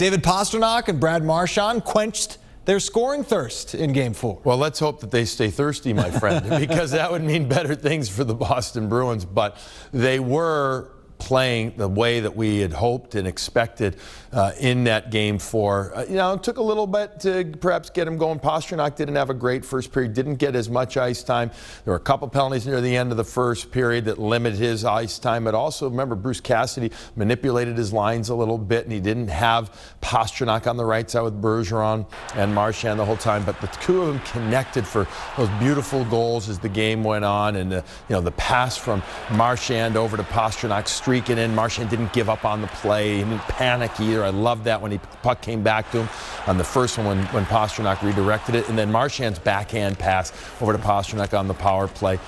David Pastrnak and Brad Marchand quenched their scoring thirst in Game 4. Well, let's hope that they stay thirsty, my friend, because that would mean better things for the Boston Bruins. But they were playing the way that we had hoped and expected in that Game 4. It took a little bit to perhaps get him going. Pastrnak didn't have a great first period, didn't get as much ice time. There were a couple penalties near the end of the first period that limited his ice time. But also, remember, Bruce Cassidy manipulated his lines a little bit, and he didn't have Pastrnak on the right side with Bergeron and Marchand the whole time. But the two of them connected for those beautiful goals as the game went on. And the pass from Marchand over to Pastrnak, streaking in. Marchand didn't give up on the play. He didn't panic either. I loved that when the puck came back to him on the first one when Pastrnak redirected it. And then Marchand's backhand pass over to Pastrnak on the power play.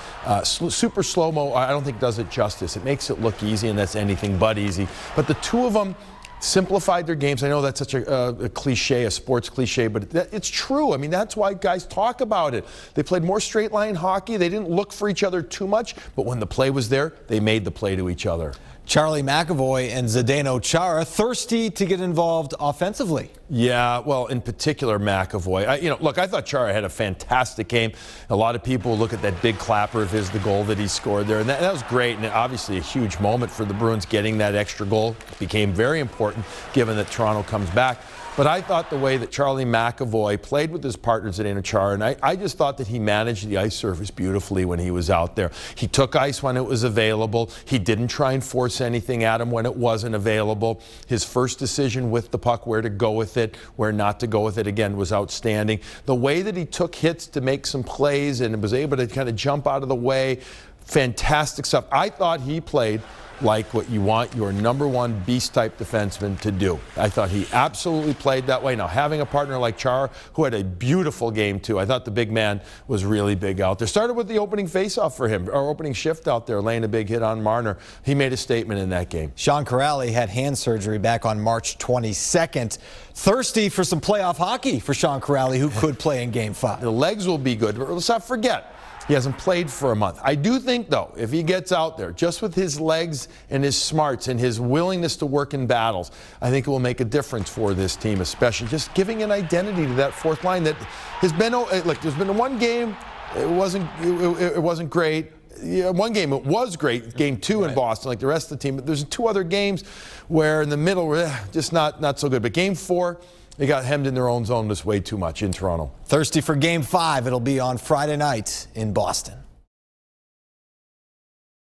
Super slow-mo, I don't think does it justice. It makes it look easy, and that's anything but easy. But the two of them simplified their games. I know that's such a cliche, a sports cliche, but it's true. I mean, that's why guys talk about it. They played more straight line hockey. They didn't look for each other too much, but when the play was there, they made the play to each other. Charlie McAvoy and Zdeno Chara thirsty to get involved offensively. Yeah, well, in particular, McAvoy. Look, I thought Chara had a fantastic game. A lot of people look at that big clapper of his, the goal that he scored there, and that was great, and obviously a huge moment for the Bruins getting that extra goal. Became very important given that Toronto comes back. But I thought the way that Charlie McAvoy played with his partners at Chara, and I just thought that he managed the ice surface beautifully when he was out there. He took ice when it was available. He didn't try and force anything at him when it wasn't available. His first decision with the puck, where to go with it, where not to go with it, again, was outstanding. The way that he took hits to make some plays and was able to kind of jump out of the way, fantastic stuff. I thought he played like what you want your #1 beast-type defenseman to do. I thought he absolutely played that way. Now, having a partner like Chara, who had a beautiful game, too. I thought the big man was really big out there. Started with the opening faceoff for him, or opening shift out there, laying a big hit on Marner. He made a statement in that game. Sean Kuraly had hand surgery back on March 22nd. Thirsty for some playoff hockey for Sean Kuraly, who could play in Game 5. The legs will be good, but let's not forget, he hasn't played for a month. I do think, though, if he gets out there, just with his legs and his smarts and his willingness to work in battles, I think it will make a difference for this team, especially just giving an identity to that fourth line that has been, look, there's been one game, it wasn't great. Yeah, one game it was great, Game 2 in Boston, like the rest of the team. But there's 2 other games where in the middle, just not so good. But Game 4, they got hemmed in their own zone just way too much in Toronto. Thirsty for Game 5. It'll be on Friday night in Boston.